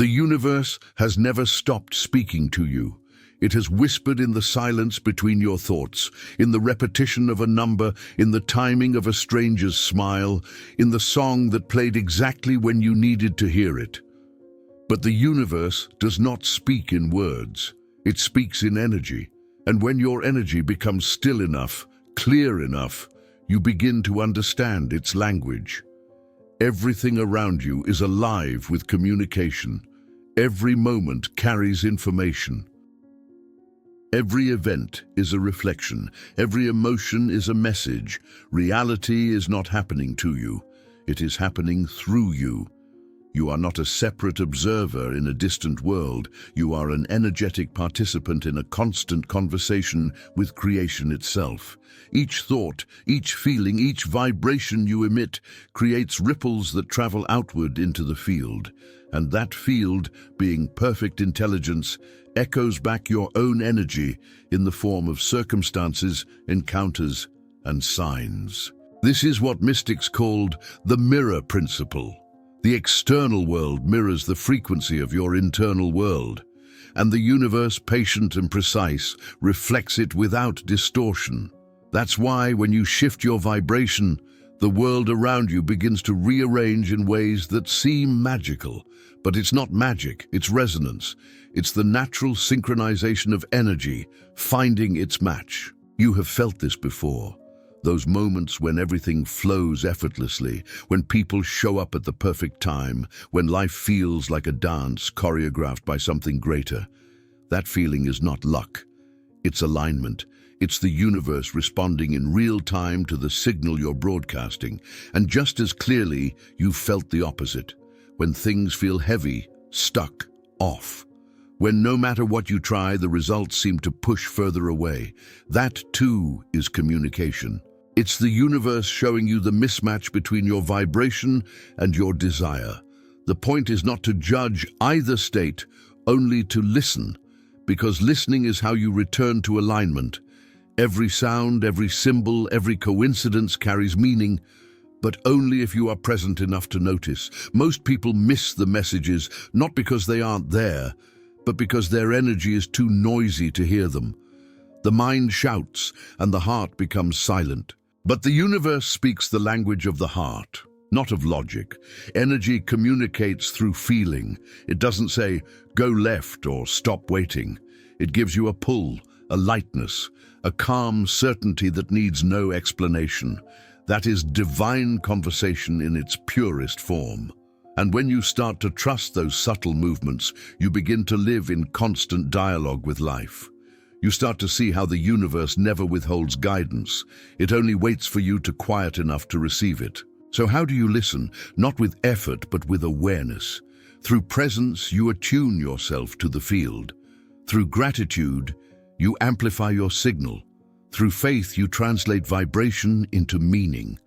The universe has never stopped speaking to you. It has whispered in the silence between your thoughts, in the repetition of a number, in the timing of a stranger's smile, in the song that played exactly when you needed to hear it. But the universe does not speak in words. It speaks in energy. And when your energy becomes still enough, clear enough, you begin to understand its language. Everything around you is alive with communication. Every moment carries information. Every event is a reflection. Every emotion is a message. Reality is not happening to you. It is happening through you. You are not a separate observer in a distant world. You are an energetic participant in a constant conversation with creation itself. Each thought, each feeling, each vibration you emit creates ripples that travel outward into the field. And that field, being perfect intelligence, echoes back your own energy in the form of circumstances, encounters, and signs. This is what mystics called the mirror principle. The external world mirrors the frequency of your internal world, and the universe, patient and precise, reflects it without distortion. That's why when you shift your vibration, the world around you begins to rearrange in ways that seem magical. But it's not magic, it's resonance. It's the natural synchronization of energy, finding its match. You have felt this before. Those moments when everything flows effortlessly, when people show up at the perfect time, when life feels like a dance choreographed by something greater. That feeling is not luck. It's alignment. It's the universe responding in real time to the signal you're broadcasting. And just as clearly, you've felt the opposite. When things feel heavy, stuck, off. When no matter what you try, the results seem to push further away. That too is communication. It's the universe showing you the mismatch between your vibration and your desire. The point is not to judge either state, only to listen, because listening is how you return to alignment. Every sound, every symbol, every coincidence carries meaning, but only if you are present enough to notice. Most people miss the messages, not because they aren't there, but because their energy is too noisy to hear them. The mind shouts, and the heart becomes silent. But the universe speaks the language of the heart, not of logic. Energy communicates through feeling. It doesn't say, go left or stop waiting. It gives you a pull, a lightness, a calm certainty that needs no explanation. That is divine conversation in its purest form. And when you start to trust those subtle movements, you begin to live in constant dialogue with life. You start to see how the universe never withholds guidance. It only waits for you to quiet enough to receive it. So how do you listen? Not with effort, but with awareness. Through presence, you attune yourself to the field. Through gratitude, you amplify your signal. Through faith, you translate vibration into meaning.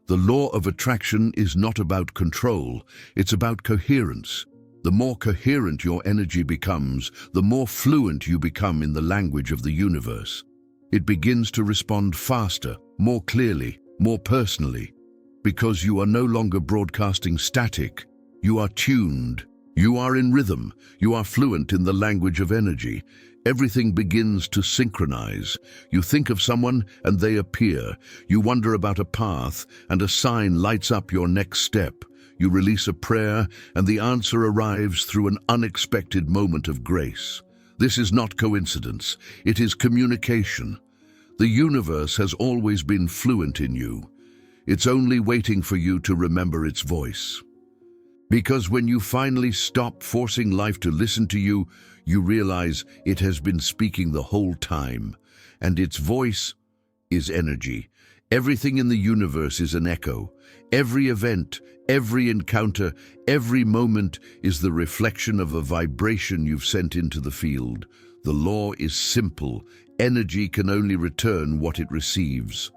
The law of attraction is not about control, it's about coherence. The more coherent your energy becomes, the more fluent you become in the language of the universe. It begins to respond faster, more clearly, more personally. Because you are no longer broadcasting static, you are tuned. You are in rhythm, you are fluent in the language of energy. Everything begins to synchronize. You think of someone and they appear. You wonder about a path and a sign lights up your next step. You release a prayer and the answer arrives through an unexpected moment of grace. This is not coincidence, it is communication. The universe has always been fluent in you. It's only waiting for you to remember its voice. Because when you finally stop forcing life to listen to you, you realize it has been speaking the whole time, and its voice is energy. Everything in the universe is an echo. Every event, every encounter, every moment is the reflection of a vibration you've sent into the field. The law is simple. Energy can only return what it receives.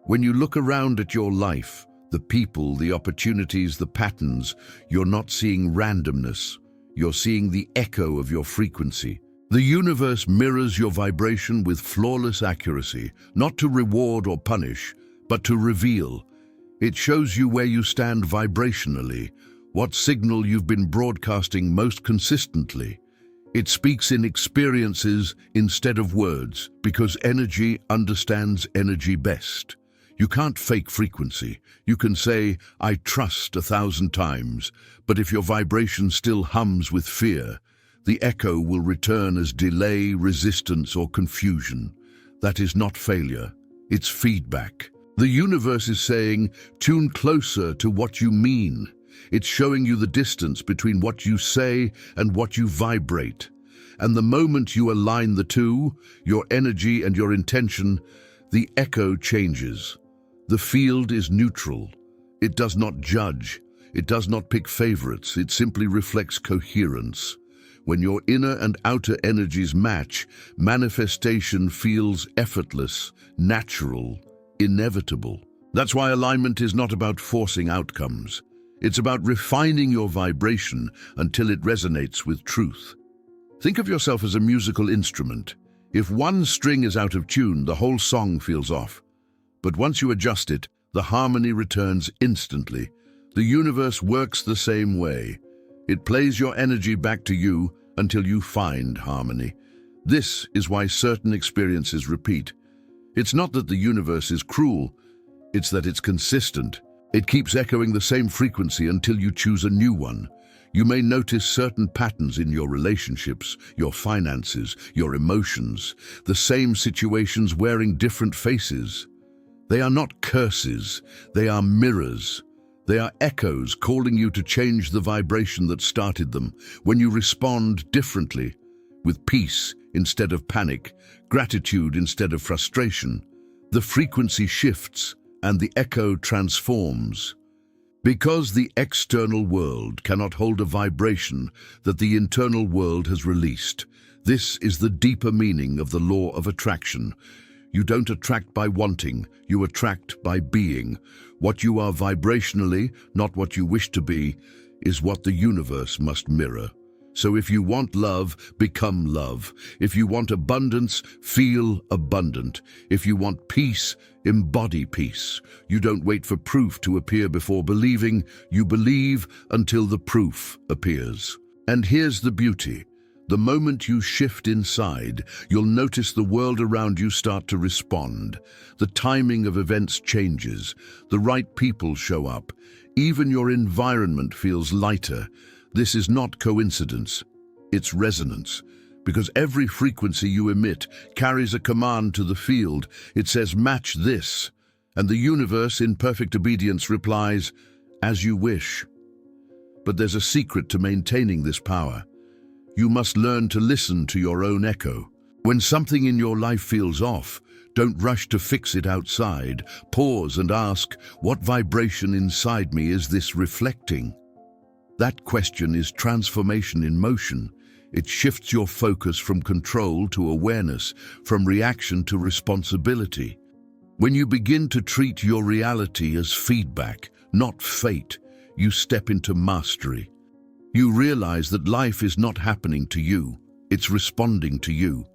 When you look around at your life, the people, the opportunities, the patterns, you're not seeing randomness. You're seeing the echo of your frequency. The universe mirrors your vibration with flawless accuracy, not to reward or punish, but to reveal. It shows you where you stand vibrationally, what signal you've been broadcasting most consistently. It speaks in experiences instead of words, because energy understands energy best. You can't fake frequency. You can say, "I trust," 1,000 times, but if your vibration still hums with fear, the echo will return as delay, resistance, or confusion. That is not failure, it's feedback. The universe is saying, tune closer to what you mean. It's showing you the distance between what you say and what you vibrate. And the moment you align the two, your energy and your intention, the echo changes. The field is neutral. It does not judge. It does not pick favorites. It simply reflects coherence. When your inner and outer energies match, manifestation feels effortless, natural, inevitable. That's why alignment is not about forcing outcomes. It's about refining your vibration until it resonates with truth. Think of yourself as a musical instrument. If one string is out of tune, the whole song feels off. But once you adjust it, the harmony returns instantly. The universe works the same way. It plays your energy back to you until you find harmony. This is why certain experiences repeat. It's not that the universe is cruel, it's that it's consistent. It keeps echoing the same frequency until you choose a new one. You may notice certain patterns in your relationships, your finances, your emotions, the same situations wearing different faces. They are not curses, they are mirrors. They are echoes calling you to change the vibration that started them. When you respond differently, with peace instead of panic, gratitude instead of frustration, the frequency shifts and the echo transforms. Because the external world cannot hold a vibration that the internal world has released, this is the deeper meaning of the law of attraction. You don't attract by wanting, you attract by being. What you are vibrationally, not what you wish to be, is what the universe must mirror. So if you want love, become love. If you want abundance, feel abundant. If you want peace, embody peace. You don't wait for proof to appear before believing, you believe until the proof appears. And here's the beauty. The moment you shift inside, you'll notice the world around you start to respond. The timing of events changes. The right people show up. Even your environment feels lighter. This is not coincidence. It's resonance. Because every frequency you emit carries a command to the field. It says, match this. And the universe, in perfect obedience, replies, as you wish. But there's a secret to maintaining this power. You must learn to listen to your own echo. When something in your life feels off, don't rush to fix it outside. Pause and ask, what vibration inside me is this reflecting? That question is transformation in motion. It shifts your focus from control to awareness, from reaction to responsibility. When you begin to treat your reality as feedback, not fate, you step into mastery. You realize that life is not happening to you, it's responding to you.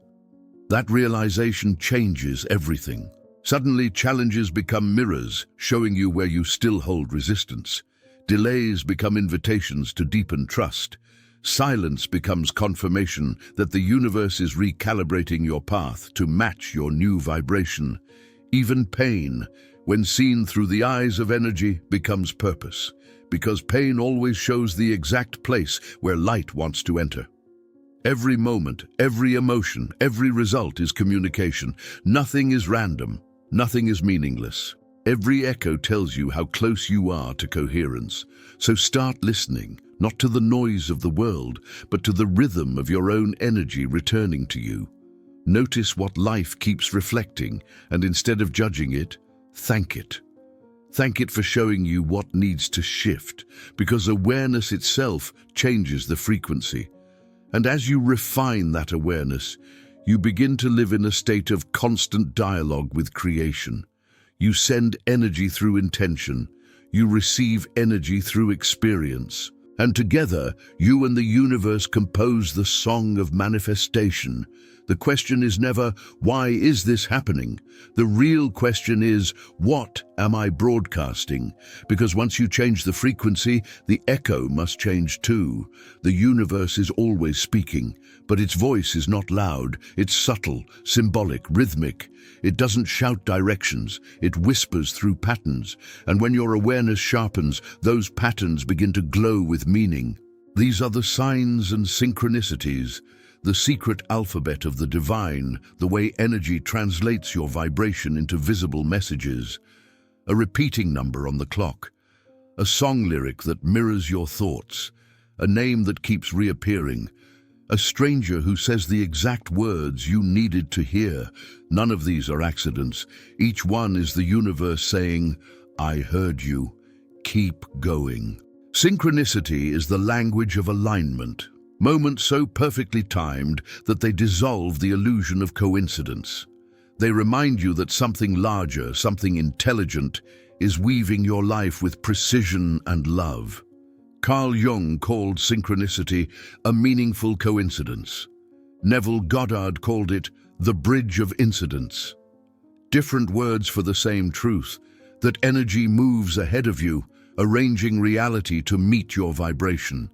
That realization changes everything. Suddenly, challenges become mirrors, showing you where you still hold resistance. Delays become invitations to deepen trust. Silence becomes confirmation that the universe is recalibrating your path to match your new vibration. Even pain, when seen through the eyes of energy, becomes purpose. Because pain always shows the exact place where light wants to enter. Every moment, every emotion, every result is communication. Nothing is random, nothing is meaningless. Every echo tells you how close you are to coherence. So start listening, not to the noise of the world, but to the rhythm of your own energy returning to you. Notice what life keeps reflecting, and instead of judging it, thank it. Thank it for showing you what needs to shift, because awareness itself changes the frequency. And as you refine that awareness, you begin to live in a state of constant dialogue with creation. You send energy through intention. You receive energy through experience. And together, you and the universe compose the song of manifestation, The question is never, why is this happening? The real question is, what am I broadcasting? Because once you change the frequency, the echo must change too. The universe is always speaking, but its voice is not loud. It's subtle, symbolic, rhythmic. It doesn't shout directions. It whispers through patterns. And when your awareness sharpens, those patterns begin to glow with meaning. These are the signs and synchronicities, the secret alphabet of the divine, the way energy translates your vibration into visible messages. A repeating number on the clock, a song lyric that mirrors your thoughts, a name that keeps reappearing, a stranger who says the exact words you needed to hear. None of these are accidents. Each one is the universe saying, "I heard you. Keep going." Synchronicity is the language of alignment. Moments so perfectly timed that they dissolve the illusion of coincidence. They remind you that something larger, something intelligent, is weaving your life with precision and love. Carl Jung called synchronicity a meaningful coincidence. Neville Goddard called it the bridge of incidents. Different words for the same truth, that energy moves ahead of you, arranging reality to meet your vibration.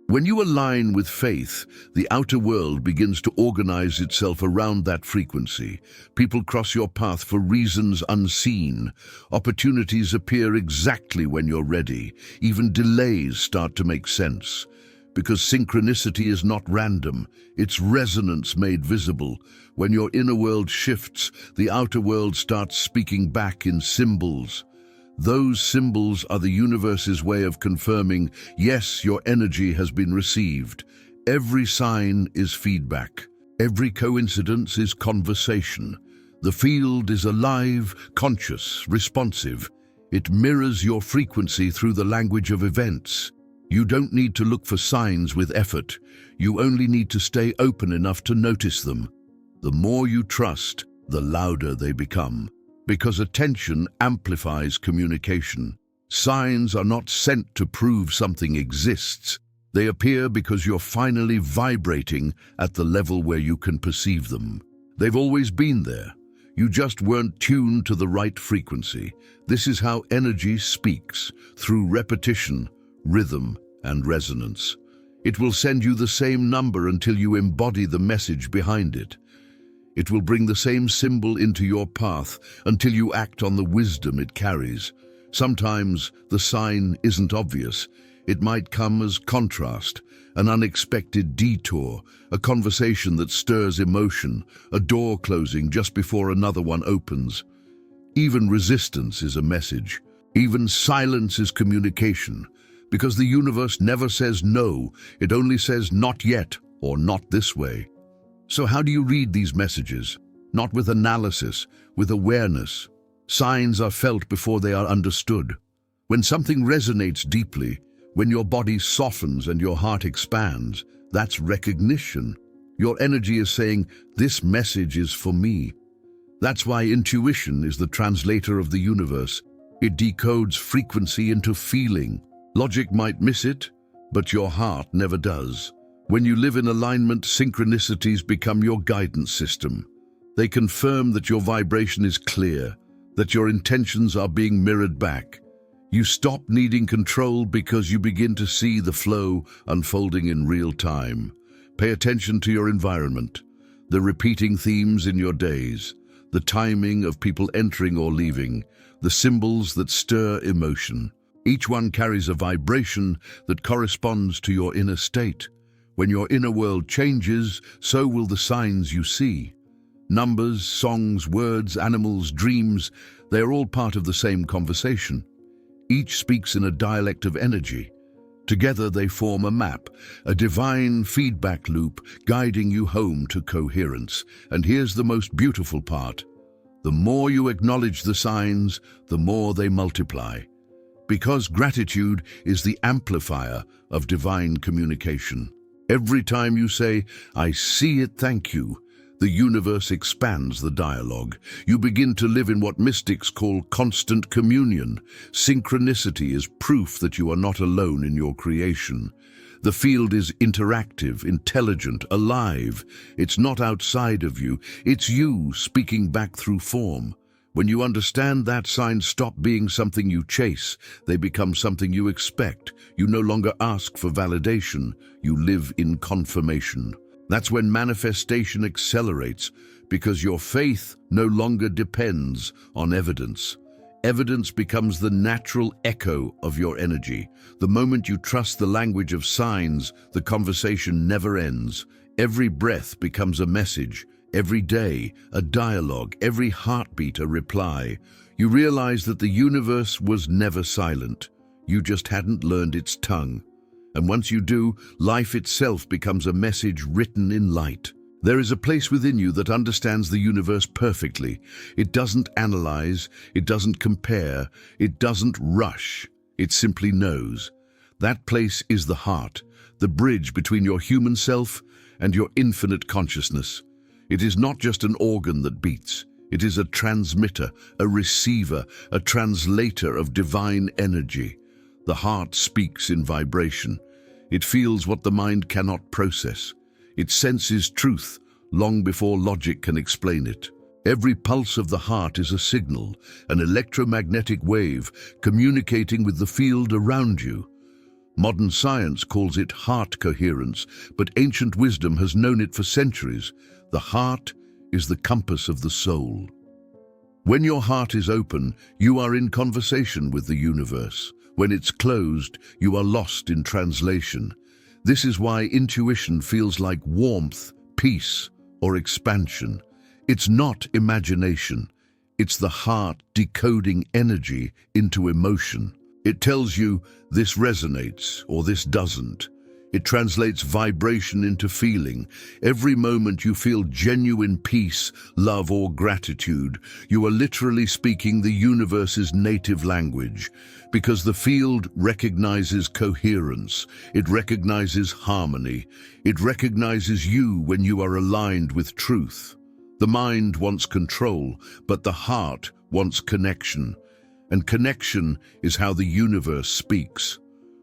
When you align with faith, the outer world begins to organize itself around that frequency. People cross your path for reasons unseen. Opportunities appear exactly when you're ready. Even delays start to make sense. Because synchronicity is not random, it's resonance made visible. When your inner world shifts, the outer world starts speaking back in symbols. Those symbols are the universe's way of confirming, yes, your energy has been received. Every sign is feedback. Every coincidence is conversation. The field is alive, conscious, responsive. It mirrors your frequency through the language of events. You don't need to look for signs with effort. You only need to stay open enough to notice them. The more you trust, the louder they become. Because attention amplifies communication. Signs are not sent to prove something exists. They appear because you're finally vibrating at the level where you can perceive them. They've always been there. You just weren't tuned to the right frequency. This is how energy speaks, through repetition, rhythm, and resonance. It will send you the same number until you embody the message behind it. It will bring the same symbol into your path until you act on the wisdom it carries. Sometimes the sign isn't obvious. It might come as contrast, an unexpected detour, a conversation that stirs emotion, a door closing just before another one opens. Even resistance is a message. Even silence is communication. Because the universe never says no, it only says not yet or not this way. So how do you read these messages? Not with analysis, with awareness. Signs are felt before they are understood. When something resonates deeply, when your body softens and your heart expands, that's recognition. Your energy is saying, this message is for me. That's why intuition is the translator of the universe. It decodes frequency into feeling. Logic might miss it, but your heart never does. When you live in alignment, synchronicities become your guidance system. They confirm that your vibration is clear, that your intentions are being mirrored back. You stop needing control because you begin to see the flow unfolding in real time. Pay attention to your environment, the repeating themes in your days, the timing of people entering or leaving, the symbols that stir emotion. Each one carries a vibration that corresponds to your inner state. When your inner world changes, so will the signs you see. Numbers, songs, words, animals, dreams, they are all part of the same conversation. Each speaks in a dialect of energy. Together they form a map, a divine feedback loop guiding you home to coherence. And here's the most beautiful part. The more you acknowledge the signs, the more they multiply. Because gratitude is the amplifier of divine communication. Every time you say, I see it, thank you, the universe expands the dialogue. You begin to live in what mystics call constant communion. Synchronicity is proof that you are not alone in your creation. The field is interactive, intelligent, alive. It's not outside of you. It's you speaking back through form. When you understand that, signs stop being something you chase. They become something you expect. You no longer ask for validation. You live in confirmation. That's when manifestation accelerates, because your faith no longer depends on evidence. Evidence becomes the natural echo of your energy. The moment you trust the language of signs, the conversation never ends. Every breath becomes a message, every day a dialogue, every heartbeat a reply. You realize that the universe was never silent. You just hadn't learned its tongue. And once you do, life itself becomes a message written in light. There is a place within you that understands the universe perfectly. It doesn't analyze, it doesn't compare, it doesn't rush. It simply knows. That place is the heart, the bridge between your human self and your infinite consciousness. It is not just an organ that beats. It is a transmitter, a receiver, a translator of divine energy. The heart speaks in vibration. It feels what the mind cannot process. It senses truth long before logic can explain it. Every pulse of the heart is a signal, an electromagnetic wave communicating with the field around you. Modern science calls it heart coherence, but ancient wisdom has known it for centuries. The heart is the compass of the soul. When your heart is open, you are in conversation with the universe. When it's closed, you are lost in translation. This is why intuition feels like warmth, peace, or expansion. It's not imagination. It's the heart decoding energy into emotion. It tells you this resonates or this doesn't. It translates vibration into feeling. Every moment you feel genuine peace, love, or gratitude, you are literally speaking the universe's native language, because the field recognizes coherence. It recognizes harmony. It recognizes you when you are aligned with truth. The mind wants control, but the heart wants connection. And connection is how the universe speaks.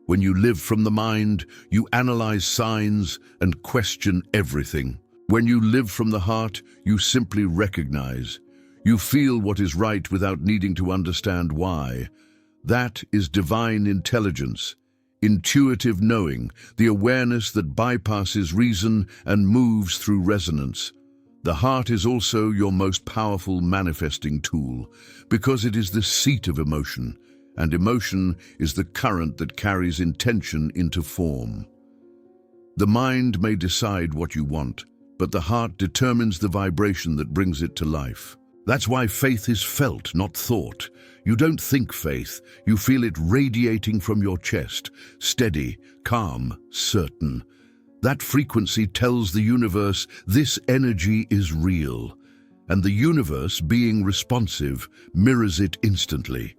When you live from the mind, you analyze signs and question everything. When you live from the heart, you simply recognize. You feel what is right without needing to understand why. That is divine intelligence, intuitive knowing, the awareness that bypasses reason and moves through resonance. The heart is also your most powerful manifesting tool, because it is the seat of emotion. And emotion is the current that carries intention into form. The mind may decide what you want, but the heart determines the vibration that brings it to life. That's why faith is felt, not thought. You don't think faith, you feel it radiating from your chest, steady, calm, certain. That frequency tells the universe this energy is real, and the universe, being responsive, mirrors it instantly.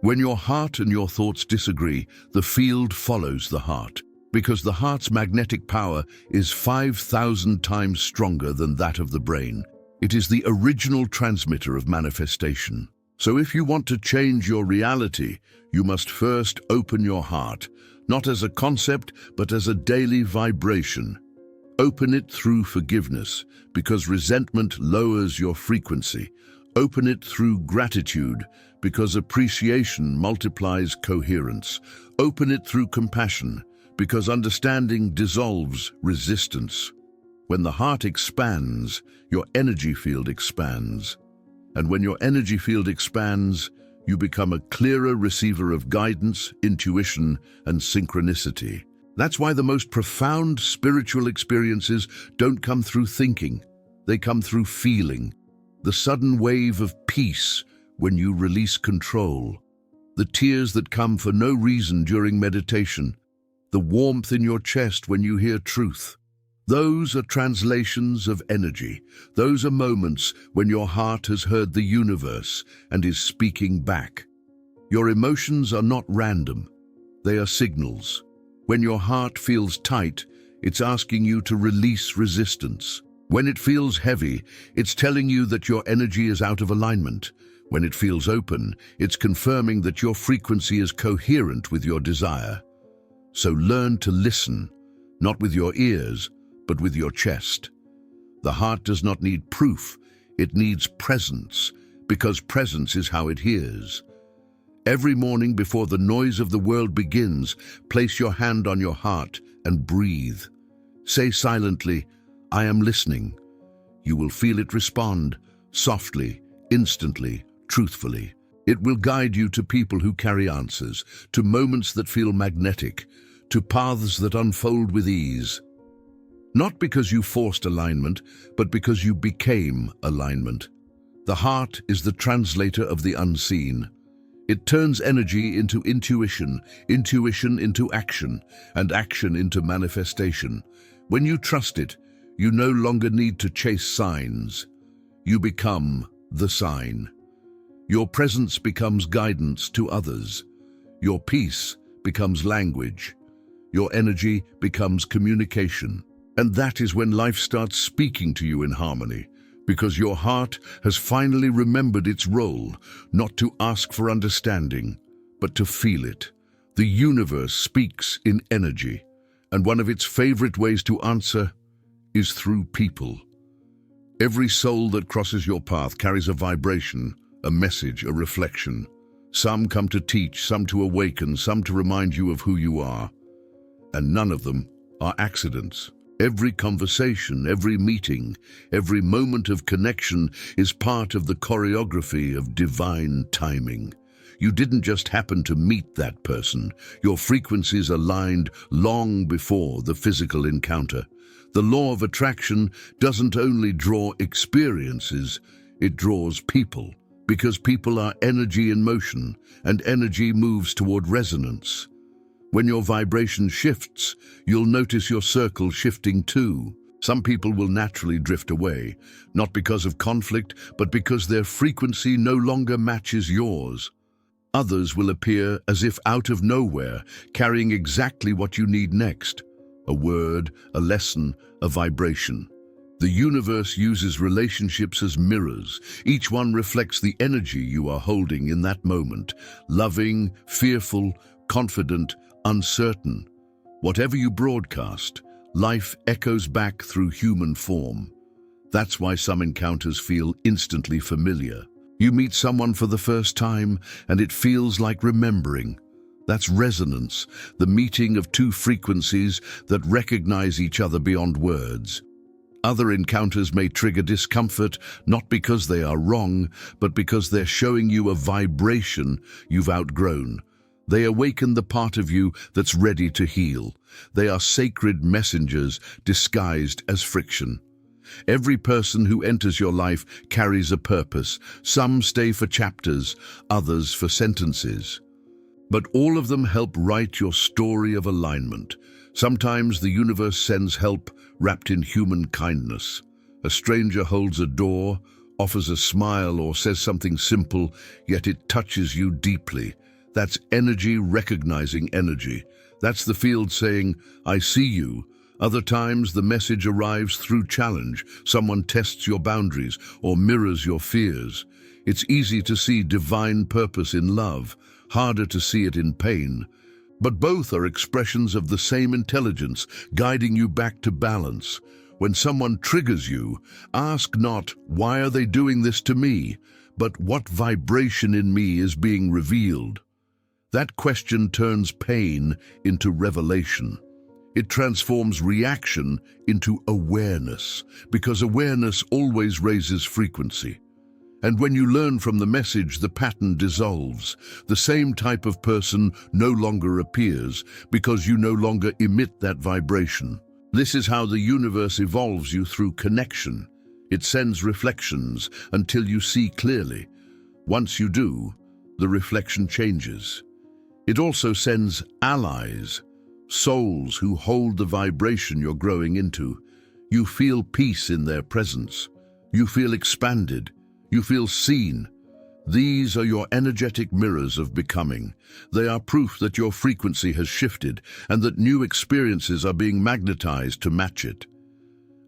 When your heart and your thoughts disagree, the field follows the heart, because the heart's magnetic power is 5,000 times stronger than that of the brain. It is the original transmitter of manifestation. So if you want to change your reality, you must first open your heart, not as a concept, but as a daily vibration. Open it through forgiveness, because resentment lowers your frequency. Open it through gratitude, because appreciation multiplies coherence. Open it through compassion, because understanding dissolves resistance. When the heart expands, your energy field expands. And when your energy field expands, you become a clearer receiver of guidance, intuition, and synchronicity. That's why the most profound spiritual experiences don't come through thinking. They come through feeling. The sudden wave of peace when you release control. The tears that come for no reason during meditation. The warmth in your chest when you hear truth. Those are translations of energy. Those are moments when your heart has heard the universe and is speaking back. Your emotions are not random. They are signals. When your heart feels tight, it's asking you to release resistance. When it feels heavy, it's telling you that your energy is out of alignment. When it feels open, it's confirming that your frequency is coherent with your desire. So learn to listen, not with your ears, but with your chest. The heart does not need proof, it needs presence, because presence is how it hears. Every morning before the noise of the world begins, place your hand on your heart and breathe. Say silently, "I am listening." You will feel it respond, softly, instantly, truthfully. It will guide you to people who carry answers, to moments that feel magnetic, to paths that unfold with ease. Not because you forced alignment, but because you became alignment. The heart is the translator of the unseen. It turns energy into intuition, intuition into action, and action into manifestation. When you trust it, you no longer need to chase signs. You become the sign. Your presence becomes guidance to others. Your peace becomes language. Your energy becomes communication. And that is when life starts speaking to you in harmony, because your heart has finally remembered its role, not to ask for understanding, but to feel it. The universe speaks in energy, and one of its favorite ways to answer is through people. Every soul that crosses your path carries a vibration, a message, a reflection. Some come to teach, some to awaken, some to remind you of who you are. And none of them are accidents. Every conversation, every meeting, every moment of connection is part of the choreography of divine timing. You didn't just happen to meet that person. Your frequencies aligned long before the physical encounter. The law of attraction doesn't only draw experiences, it draws people, because people are energy in motion, and energy moves toward resonance. When your vibration shifts, you'll notice your circle shifting too. Some people will naturally drift away, not because of conflict, but because their frequency no longer matches yours. Others will appear as if out of nowhere, carrying exactly what you need next. A word, a lesson, a vibration. The universe uses relationships as mirrors. Each one reflects the energy you are holding in that moment. Loving, fearful, confident, uncertain. Whatever you broadcast, life echoes back through human form. That's why some encounters feel instantly familiar. You meet someone for the first time, and it feels like remembering. That's resonance, the meeting of two frequencies that recognize each other beyond words. Other encounters may trigger discomfort, not because they are wrong, but because they're showing you a vibration you've outgrown. They awaken the part of you that's ready to heal. They are sacred messengers disguised as friction. Every person who enters your life carries a purpose. Some stay for chapters, others for sentences. But all of them help write your story of alignment. Sometimes the universe sends help wrapped in human kindness. A stranger holds a door, offers a smile, or says something simple, yet it touches you deeply. That's energy recognizing energy. That's the field saying, "I see you." Other times, the message arrives through challenge. Someone tests your boundaries or mirrors your fears. It's easy to see divine purpose in love, harder to see it in pain. But both are expressions of the same intelligence, guiding you back to balance. When someone triggers you, ask not, "Why are they doing this to me?" but "What vibration in me is being revealed?" That question turns pain into revelation. It transforms reaction into awareness, because awareness always raises frequency. And when you learn from the message, the pattern dissolves. The same type of person no longer appears, because you no longer emit that vibration. This is how the universe evolves you through connection. It sends reflections until you see clearly. Once you do, the reflection changes. It also sends allies, souls who hold the vibration you're growing into. You feel peace in their presence. You feel expanded. You feel seen. These are your energetic mirrors of becoming. They are proof that your frequency has shifted and that new experiences are being magnetized to match it.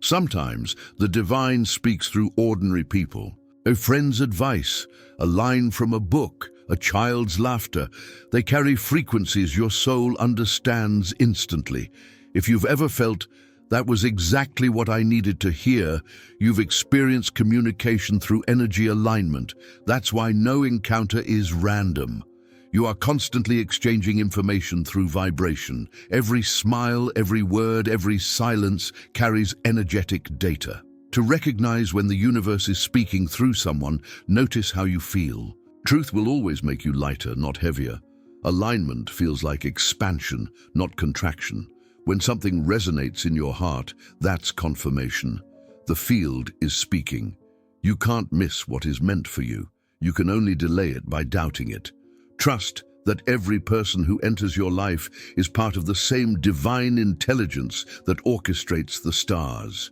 Sometimes the divine speaks through ordinary people. A friend's advice, a line from a book, a child's laughter. They carry frequencies your soul understands instantly. If you've ever felt, "That was exactly what I needed to hear," you've experienced communication through energy alignment. That's why no encounter is random. You are constantly exchanging information through vibration. Every smile, every word, every silence carries energetic data. To recognize when the universe is speaking through someone, notice how you feel. Truth will always make you lighter, not heavier. Alignment feels like expansion, not contraction. When something resonates in your heart, that's confirmation. The field is speaking. You can't miss what is meant for you. You can only delay it by doubting it. Trust that every person who enters your life is part of the same divine intelligence that orchestrates the stars.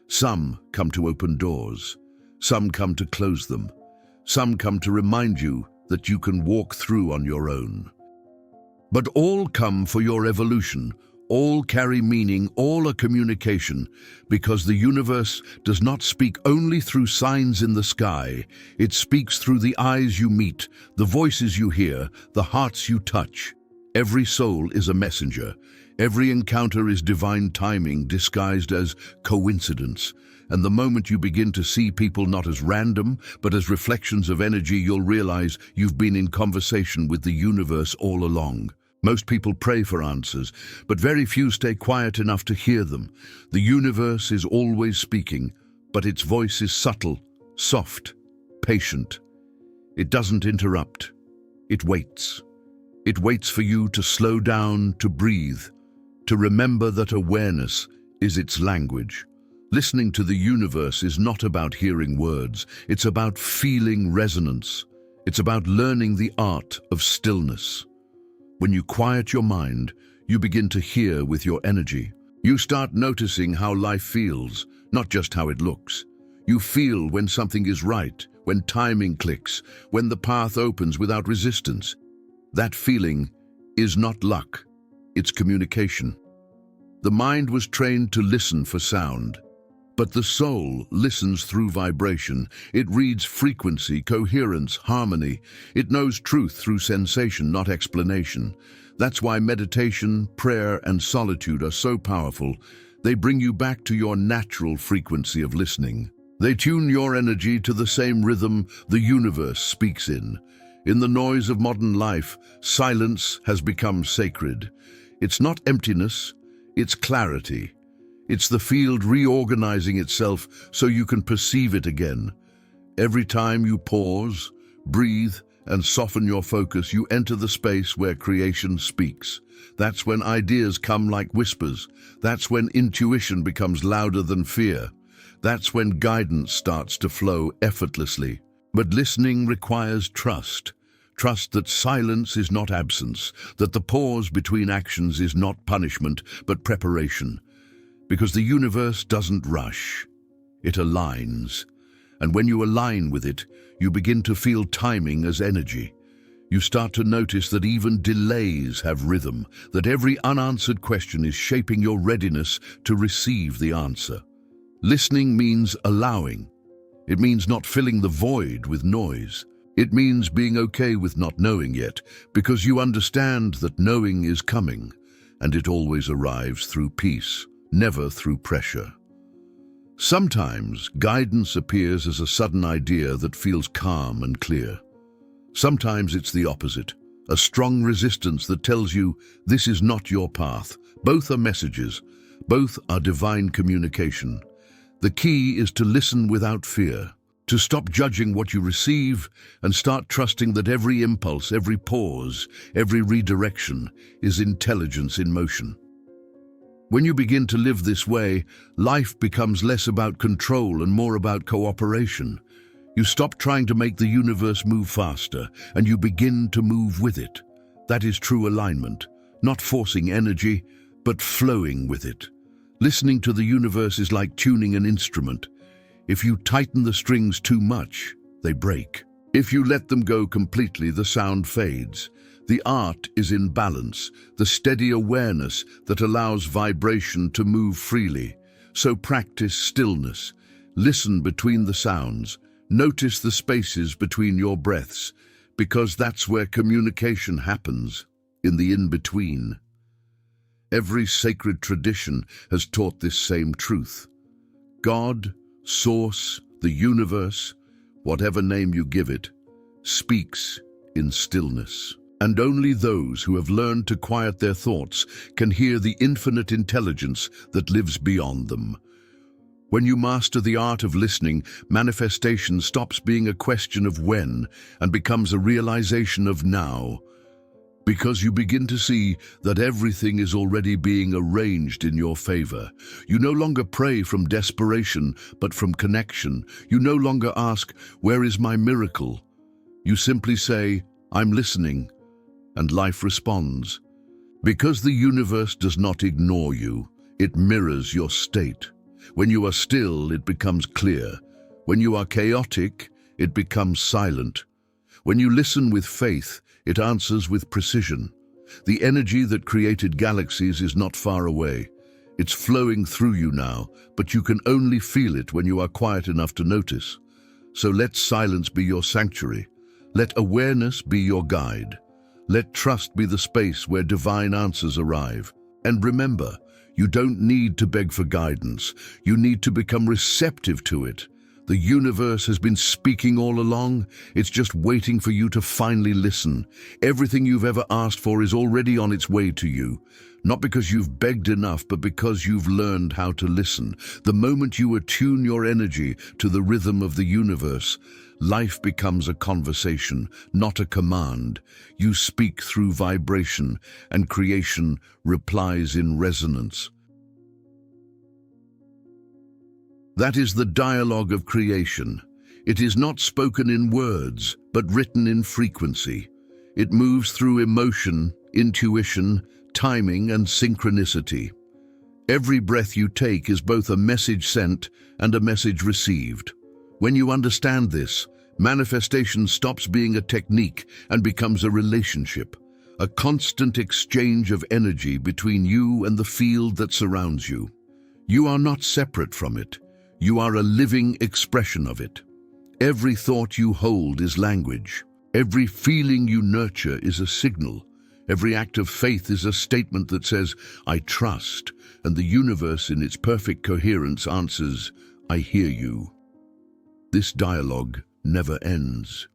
Some come to open doors. Some come to close them. Some come to remind you that you can walk through on your own. But all come for your evolution. All carry meaning, all are communication, because the universe does not speak only through signs in the sky. It speaks through the eyes you meet, the voices you hear, the hearts you touch. Every soul is a messenger. Every encounter is divine timing disguised as coincidence. And the moment you begin to see people not as random, but as reflections of energy, you'll realize you've been in conversation with the universe all along. Most people pray for answers, but very few stay quiet enough to hear them. The universe is always speaking, but its voice is subtle, soft, patient. It doesn't interrupt. It waits. It waits for you to slow down, to breathe, to remember that awareness is its language. Listening to the universe is not about hearing words. It's about feeling resonance. It's about learning the art of stillness. When you quiet your mind, you begin to hear with your energy. You start noticing how life feels, not just how it looks. You feel when something is right, when timing clicks, when the path opens without resistance. That feeling is not luck, it's communication. The mind was trained to listen for sound, but the soul listens through vibration. It reads frequency, coherence, harmony. It knows truth through sensation, not explanation. That's why meditation, prayer, and solitude are so powerful. They bring you back to your natural frequency of listening. They tune your energy to the same rhythm the universe speaks in. In the noise of modern life, silence has become sacred. It's not emptiness, it's clarity. It's the field reorganizing itself so you can perceive it again. Every time you pause, breathe, and soften your focus, you enter the space where creation speaks. That's when ideas come like whispers. That's when intuition becomes louder than fear. That's when guidance starts to flow effortlessly. But listening requires trust. Trust that silence is not absence, that the pause between actions is not punishment, but preparation. Because the universe doesn't rush, it aligns. And when you align with it, you begin to feel timing as energy. You start to notice that even delays have rhythm, that every unanswered question is shaping your readiness to receive the answer. Listening means allowing. It means not filling the void with noise. It means being okay with not knowing yet, because you understand that knowing is coming, and it always arrives through peace. Never through pressure. Sometimes guidance appears as a sudden idea that feels calm and clear. Sometimes it's the opposite, a strong resistance that tells you this is not your path. Both are messages, both are divine communication. The key is to listen without fear, to stop judging what you receive and start trusting that every impulse, every pause, every redirection is intelligence in motion. When you begin to live this way, life becomes less about control and more about cooperation. You stop trying to make the universe move faster, and you begin to move with it. That is true alignment, not forcing energy, but flowing with it. Listening to the universe is like tuning an instrument. If you tighten the strings too much, they break. If you let them go completely, the sound fades. The art is in balance, the steady awareness that allows vibration to move freely. So practice stillness. Listen between the sounds. Notice the spaces between your breaths, because that's where communication happens, in the in-between. Every sacred tradition has taught this same truth. God, Source, the universe, whatever name you give it, speaks in stillness. And only those who have learned to quiet their thoughts can hear the infinite intelligence that lives beyond them. When you master the art of listening, manifestation stops being a question of when and becomes a realization of now. Because you begin to see that everything is already being arranged in your favor. You no longer pray from desperation, but from connection. You no longer ask, "Where is my miracle?" You simply say, "I'm listening," and life responds. Because the universe does not ignore you, it mirrors your state. When you are still, it becomes clear. When you are chaotic, it becomes silent. When you listen with faith, it answers with precision. The energy that created galaxies is not far away. It's flowing through you now, but you can only feel it when you are quiet enough to notice. So let silence be your sanctuary. Let awareness be your guide. Let trust be the space where divine answers arrive. And remember, you don't need to beg for guidance. You need to become receptive to it. The universe has been speaking all along. It's just waiting for you to finally listen. Everything you've ever asked for is already on its way to you. Not because you've begged enough, but because you've learned how to listen. The moment you attune your energy to the rhythm of the universe, life becomes a conversation, not a command. You speak through vibration, and creation replies in resonance. That is the dialogue of creation. It is not spoken in words, but written in frequency. It moves through emotion, intuition, timing, and synchronicity. Every breath you take is both a message sent and a message received. When you understand this, manifestation stops being a technique and becomes a relationship, a constant exchange of energy between you and the field that surrounds you. You are not separate from it. You are a living expression of it. Every thought you hold is language. Every feeling you nurture is a signal. Every act of faith is a statement that says, "I trust," and the universe in its perfect coherence answers, "I hear you." This dialogue never ends.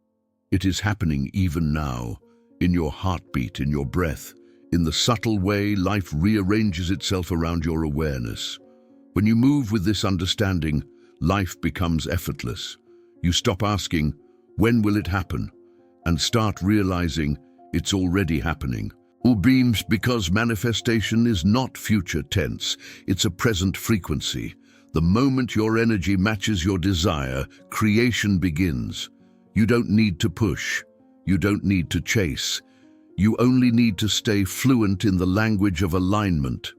It is happening even now, in your heartbeat, in your breath. In the subtle way life rearranges itself around your awareness. When you move with this understanding, life becomes effortless. You stop asking, "When will it happen?" and start realizing it's already happening. Beams, because manifestation is not future tense, it's a present frequency. The moment your energy matches your desire, creation begins. You don't need to push. You don't need to chase. You only need to stay fluent in the language of alignment.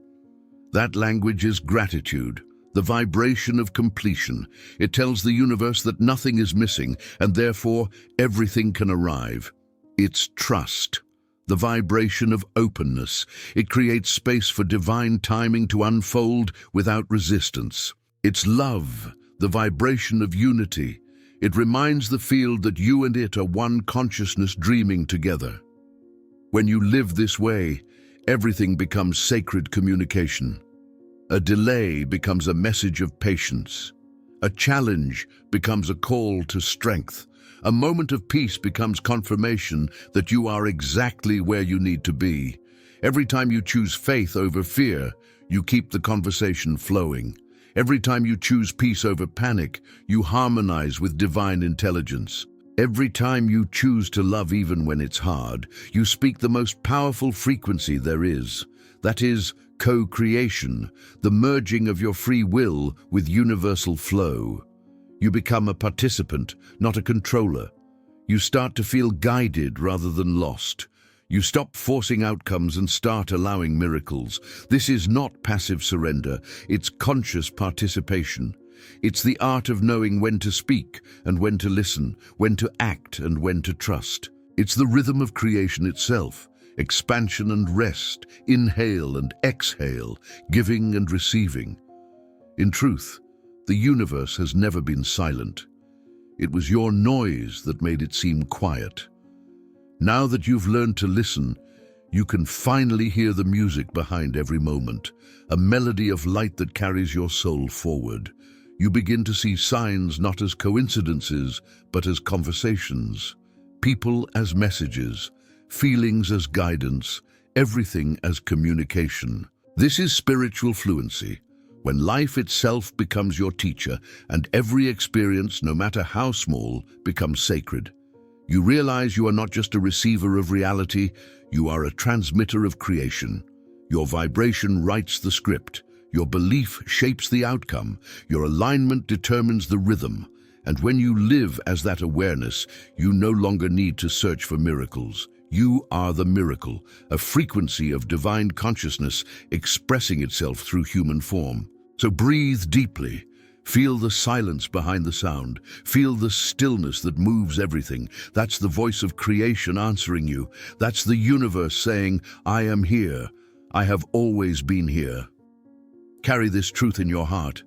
That language is gratitude, the vibration of completion. It tells the universe that nothing is missing, and therefore everything can arrive. It's trust, the vibration of openness. It creates space for divine timing to unfold without resistance. It's love, the vibration of unity. It reminds the field that you and it are one consciousness dreaming together. When you live this way, everything becomes sacred communication. A delay becomes a message of patience. A challenge becomes a call to strength. A moment of peace becomes confirmation that you are exactly where you need to be. Every time you choose faith over fear, you keep the conversation flowing. Every time you choose peace over panic, you harmonize with divine intelligence. Every time you choose to love even when it's hard, you speak the most powerful frequency there is. That is co-creation, the merging of your free will with universal flow. You become a participant, not a controller. You start to feel guided rather than lost. You stop forcing outcomes and start allowing miracles. This is not passive surrender, it's conscious participation. It's the art of knowing when to speak and when to listen, when to act and when to trust. It's the rhythm of creation itself, expansion and rest, inhale and exhale, giving and receiving. In truth, the universe has never been silent. It was your noise that made it seem quiet. Now that you've learned to listen, You can finally hear the music behind every moment, a melody of light that carries your soul forward. You begin to see signs not as coincidences, but as conversations, people as messages, feelings as guidance, everything as communication. This is spiritual fluency, when life itself becomes your teacher and every experience, no matter how small, becomes sacred. You realize you are not just a receiver of reality, you are a transmitter of creation. Your vibration writes the script, your belief shapes the outcome, your alignment determines the rhythm. And when you live as that awareness, you no longer need to search for miracles. You are the miracle, a frequency of divine consciousness expressing itself through human form. So breathe deeply. Feel the silence behind the sound. Feel the stillness that moves everything. That's the voice of creation answering you. That's the universe saying, I am here. I have always been here. Carry this truth in your heart.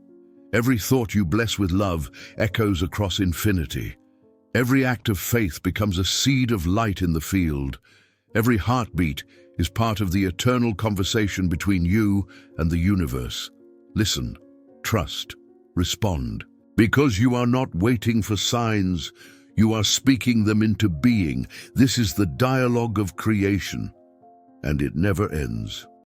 Every thought you bless with love echoes across infinity. Every act of faith becomes a seed of light in the field. Every heartbeat is part of the eternal conversation between you and the universe. Listen, trust, respond. Because you are not waiting for signs, you are speaking them into being. This is the dialogue of creation, and it never ends.